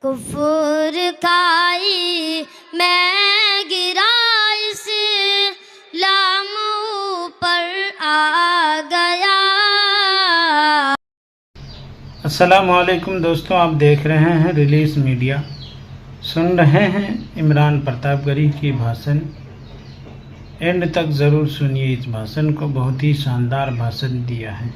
کفر کھائی میں گرا اسلام پر آ گیا۔ السلام علیکم دوستوں، آپ دیکھ رہے ہیں ریلیز میڈیا، سن رہے ہیں عمران پرتاپ گری کی بھاشن۔ اینڈ تک ضرور سنیے اس بھاشن کو، بہت ہی شاندار بھاشن دیا ہے۔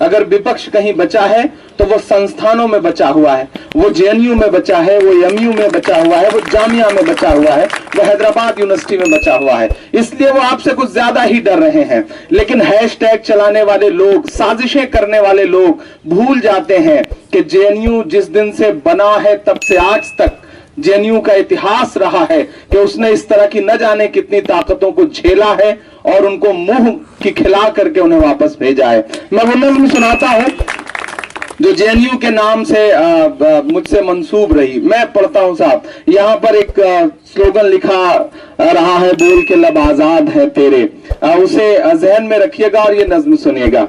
اگر وپکش کہیں بچا ہے تو وہ سنستھانوں میں بچا ہوا ہے، وہ جے این یو میں بچا ہے، وہ ایم یو میں بچا ہوا ہے، وہ جامعہ میں بچا ہوا ہے، وہ حیدرآباد یونیورسٹی میں بچا ہوا ہے۔ اس لیے وہ آپ سے کچھ زیادہ ہی ڈر رہے ہیں، لیکن ہیش ٹیگ چلانے والے لوگ، سازشیں کرنے والے لوگ بھول جاتے ہیں کہ جے این یو جس دن سے بنا ہے تب سے آج تک جے این یو کا اتہاس رہا ہے کہ اس نے اس طرح کی نہ جانے کتنی طاقتوں کو جھیلا ہے اور ان کو منہ کی کھلا کر کے انہیں واپس بھیجا ہے۔ میں وہ نظم سناتا ہوں جو جے این یو کے نام سے مجھ سے منسوب رہی، میں پڑھتا ہوں صاحب۔ یہاں پر ایک سلوگن لکھا رہا ہے، بول کے لب آزاد ہے تیرے، اسے ذہن میں رکھیے گا اور یہ نظم سنیے گا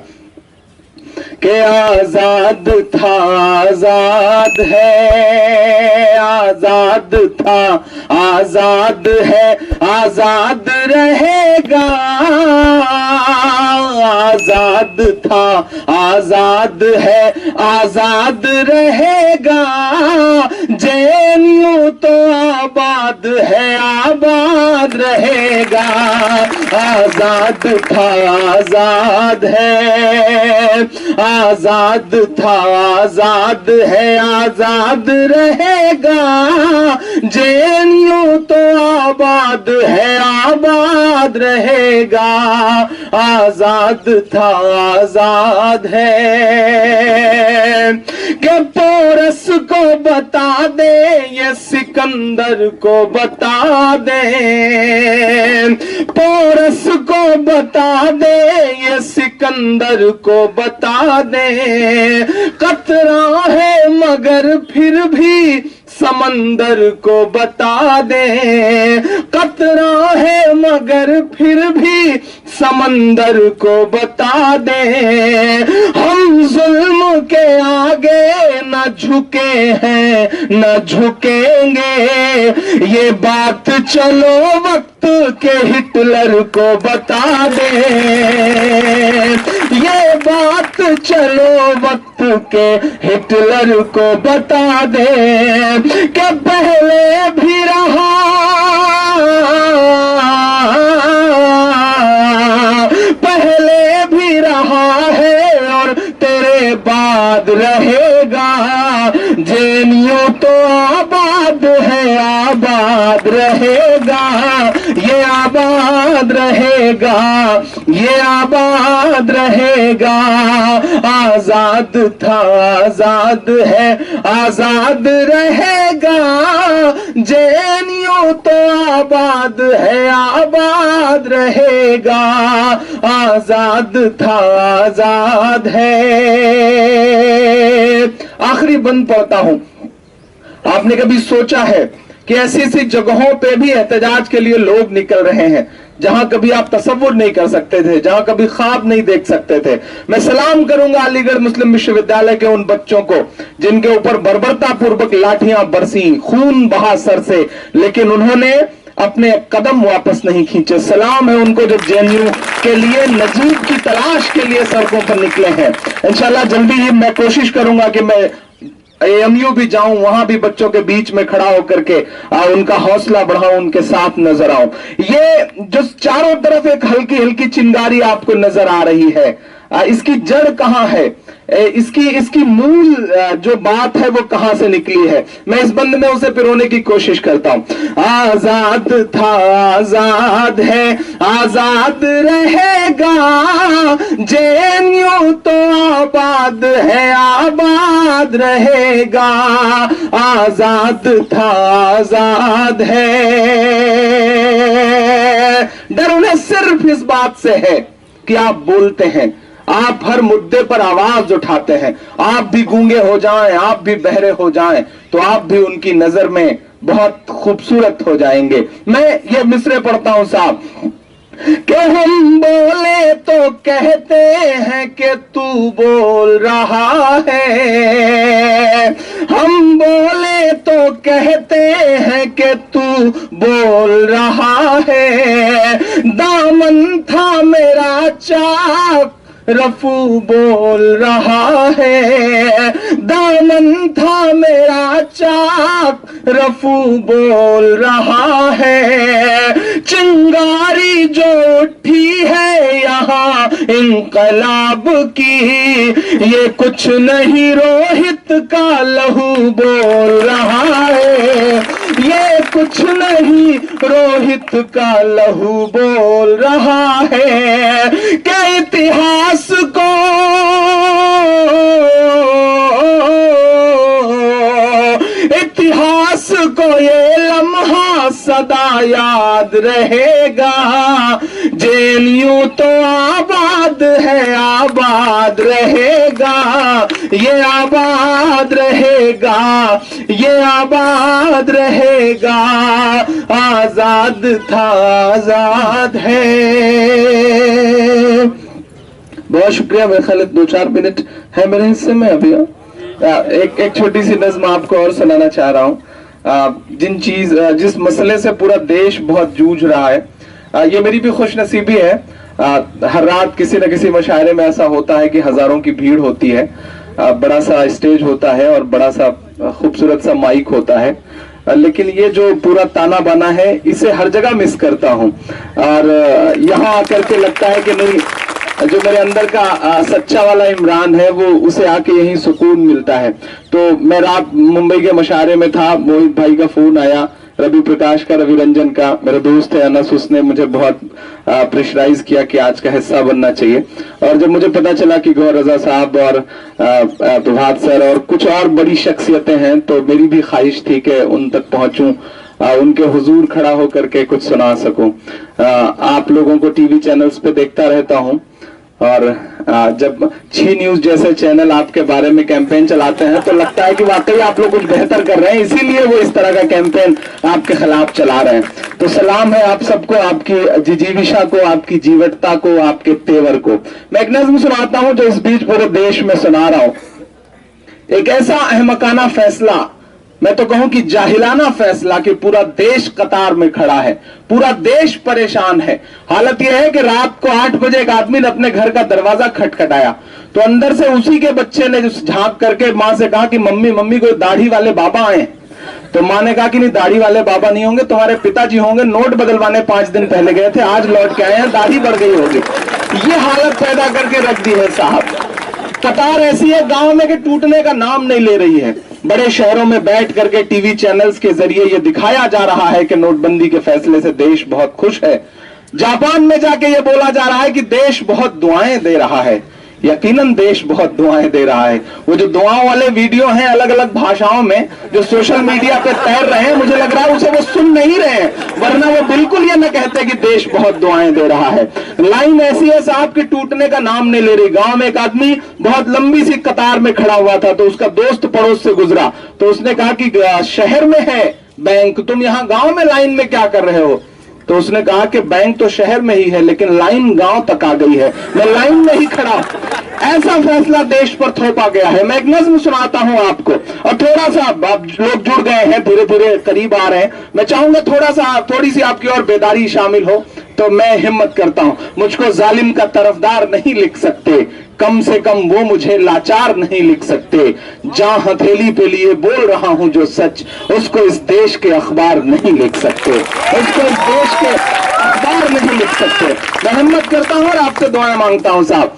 کہ آزاد تھا آزاد ہے، آزاد تھا آزاد ہے، آزاد رہے گا، آزاد تھا آزاد ہے، آزاد رہے گا، جے این یو تو آباد ہے، آباد رہے گا، آزاد تھا آزاد ہے، آزاد تھا آزاد ہے، آزاد رہے گا، جے این یو تو آباد ہے، آباد رہے گا، آزاد تھا آزاد ہے۔ کہ پورس کو بتا دے، یہ سکندر کو بتا دے، پورس کو بتا دے، یہ سکندر کو بتا دے، قطرہ ہے مگر پھر بھی سمندر کو بتا دے، قطرہ ہے مگر پھر بھی سمندر کو بتا دے، ہم ظلم کے آگے نہ جھکے ہیں نہ جھکیں گے، یہ بات چلو وقت کے ہٹلر کو بتا دے، یہ بات چلو وقت کے ہٹلر کو بتا دے، کہ پہلے بھی رہا ہے اور تیرے بعد رہے گا، جے این یو تو آباد ہے، آباد رہے گا، یہ آباد رہے گا، یہ آباد رہے گا، آزاد تھا آزاد ہے، آزاد رہے گا، جے این یو تو آباد ہے، آباد رہے گا، آزاد تھا آزاد ہے۔ آخری بند پڑھتا ہوں۔ آپ نے کبھی سوچا ہے کہ ایسی ایسی جگہوں پہ بھی احتجاج کے لیے لوگ نکل رہے ہیں جہاں کبھی آپ تصور نہیں کر سکتے تھے، جہاں کبھی خواب نہیں دیکھ سکتے تھے۔ میں سلام کروں گا علی گڑھ مسلم وشو ودیالیہ کے ان بچوں کو جن کے اوپر بربرتا پوربک لاٹھیاں برسیں، خون بہا سر سے، لیکن انہوں نے اپنے قدم واپس نہیں کھینچے۔ سلام ہے ان کو جو جے این یو کے لیے نجیب کی تلاش کے لیے سڑکوں پر نکلے ہیں۔ انشاءاللہ جلدی ہی میں کوشش کروں گا کہ میں ایم یو بھی جاؤں، وہاں بھی بچوں کے بیچ میں کھڑا ہو کر کے ان کا حوصلہ بڑھاؤں، ان کے ساتھ نظر آؤں۔ یہ جو چاروں طرف ایک ہلکی ہلکی چنگاری آپ کو نظر آ رہی ہے، اس کی جڑ کہاں ہے، اس کی مول جو بات ہے وہ کہاں سے نکلی ہے، میں اس بند میں اسے پرونے کی کوشش کرتا ہوں۔ آزاد تھا آزاد ہے، آزاد رہے گا، جے این یو تو آباد ہے، آباد رہے گا، آزاد تھا آزاد ہے۔ ڈر انہیں صرف اس بات سے ہے کہ آپ بولتے ہیں، آپ ہر مدعے پر آواز اٹھاتے ہیں، آپ بھی گونگے ہو جائیں، آپ بھی بہرے ہو جائیں تو آپ بھی ان کی نظر میں بہت خوبصورت ہو جائیں گے۔ میں یہ مصرے پڑھتا ہوں صاحب کہ ہم بولے تو کہتے ہیں کہ تو بول رہا ہے، ہم بولے تو کہتے ہیں کہ تو بول رہا ہے، دامن تھا میرا چاک رفو بول رہا ہے، دامن تھا میرا چاک رفو بول رہا ہے، چنگاری جو اٹھی ہے یہاں انقلاب کی، یہ کچھ نہیں روہت کا لہو بول رہا ہے، یہ کچھ نہیں روہت کا لہو بول رہا ہے، کہ اتہاس کو اتہاس کو یہ لمحہ سدا یاد رہے گا، جے این یو تو آباد ہے آباد رہے گا، یہ آباد رہے گا، یہ آباد رہے گا، آزاد تھا آزاد ہے۔ بہت شکریہ، میرے خیال 2-4 منٹ ہے میرے حصے میں ابھی۔ ایک چھوٹی سی نظم آپ کو اور سنانا چاہ رہا ہوں، جس مسئلے سے پورا دیش بہت جوجھ رہا ہے۔ یہ میری بھی خوش نصیبی ہے، ہر رات کسی نہ کسی مشاعرے میں ایسا ہوتا ہے کہ ہزاروں کی بھیڑ ہوتی ہے، بڑا سا اسٹیج ہوتا ہے اور بڑا سا خوبصورت سا مائک ہوتا ہے، لیکن یہ جو پورا تانا بانا ہے اسے ہر جگہ مس کرتا ہوں، اور یہاں آ کر کے لگتا ہے کہ نہیں، جو میرے اندر کا سچا والا عمران ہے وہ اسے آ کے یہیں سکون ملتا ہے۔ تو میں رات ممبئی کے مشاعرے میں تھا، موہت بھائی کا فون آیا، روی پرکاش کا، روی رنجن کا، میرا دوست ہے انس، اس نے مجھے بہت پریشرائز کیا کہ آج کا حصہ بننا چاہیے، اور جب مجھے پتا چلا کہ گوہر رضا صاحب اور پربھات سر اور کچھ اور بڑی شخصیتیں ہیں، تو میری بھی خواہش تھی کہ ان تک پہنچوں، ان کے حضور کھڑا ہو کر کے کچھ سنا سکوں۔ آپ لوگوں کو ٹی وی چینلز پہ دیکھتا رہتا ہوں، اور جب چھی نیوز جیسے چینل آپ کے بارے میں کیمپین چلاتے ہیں تو لگتا ہے کہ واقعی آپ لوگ کچھ بہتر کر رہے ہیں، اسی لیے وہ اس طرح کا کیمپین آپ کے خلاف چلا رہے ہیں۔ تو سلام ہے آپ سب کو، آپ کی جیوشا کو، آپ کی جیوٹتا کو، آپ کے تیور کو۔ میں ایک نظم سناتا ہوں جو اس بیچ پورے دیش میں سنا رہا ہوں۔ ایک ایسا احمقانہ فیصلہ، میں تو کہوں کہ جاہلانہ فیصلہ، کہ پورا دیش قطار میں کھڑا ہے، پورا دیش پریشان ہے۔ حالت یہ ہے کہ رات کو 8 بجے ایک آدمی نے اپنے گھر کا دروازہ کھٹکھٹایا تو اندر سے اسی کے بچے نے جھانک کر کے ماں سے کہا کہ ممی کوئی داڑھی والے بابا آئے ہیں۔ تو ماں نے کہا کہ نہیں، داڑھی والے بابا نہیں ہوں گے، تمہارے پتا جی ہوں گے، نوٹ بدلوانے 5 دن پہلے گئے تھے، آج لوٹ کے آئے ہیں، داڑھی بڑھ گئی ہوگی۔ یہ حالت پیدا کر کے رکھ دی ہے صاحب۔ قطار ایسی ہے گاؤں میں کہ ٹوٹنے کا نام نہیں لے رہی ہے۔ بڑے شہروں میں بیٹھ کر کے ٹی وی چینلز کے ذریعے یہ دکھایا جا رہا ہے کہ نوٹ بندی کے فیصلے سے دیش بہت خوش ہے۔ جاپان میں جا کے یہ بولا جا رہا ہے کہ دیش بہت دعائیں دے رہا ہے۔ یقیناً دیش بہت دعائیں دے رہا ہے۔ وہ جو دعاؤں والے ویڈیو ہیں الگ الگ بھاشاؤں میں جو سوشل میڈیا پہ تیر رہے ہیں، مجھے لگ رہا ہے اسے وہ سن نہیں رہے ہیں، ورنہ وہ بالکل یہ نہ کہتے کہ دیش بہت دعائیں دے رہا ہے۔ لائن ایسی ہے صاحب کہ ٹوٹنے کا نام نہیں لے رہی۔ گاؤں میں ایک آدمی بہت لمبی سی قطار میں کھڑا ہوا تھا تو اس کا دوست پڑوس سے گزرا تو اس نے کہا کہ شہر میں ہے بینک، تم یہاں گاؤں میں لائن میں کیا کر رہے ہو؟ تو اس نے کہا کہ بینک تو شہر میں ہی ہے لیکن لائن گاؤں تک آ گئی ہے، میں لائن میں ہی کھڑا ہوں۔ ایسا فیصلہ دیش پر تھوپا گیا ہے۔ میں ایک نظم سناتا ہوں آپ کو، اور تھوڑا سا آپ لوگ جڑ گئے ہیں، دھیرے دھیرے قریب آ رہے ہیں، میں چاہوں گا تھوڑی سی آپ کی اور بیداری شامل ہو، تو میں ہمت کرتا ہوں۔ مجھ کو ظالم کا طرفدار نہیں لکھ سکتے، کم سے کم وہ مجھے لاچار نہیں لکھ سکتے۔ جہاں ہتھیلی پہ لیے بول رہا ہوں جو سچ، اس کو اس دیش کے اخبار نہیں لکھ سکتے، اس کو اس دیش کے اخبار نہیں لکھ سکتے۔ میں ہمت کرتا ہوں اور آپ سے دعائیں مانگتا ہوں صاحب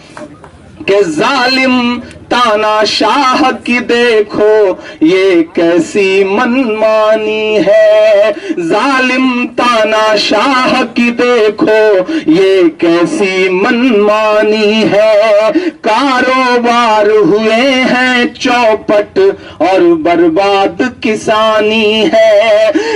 کہ ظالم تانا شاہ کی دیکھو یہ کیسی منمانی ہے، ظالم تانا شاہ کی دیکھو یہ کیسی منمانی ہے، کاروبار ہوئے ہیں چوپٹ اور برباد کسانی ہے،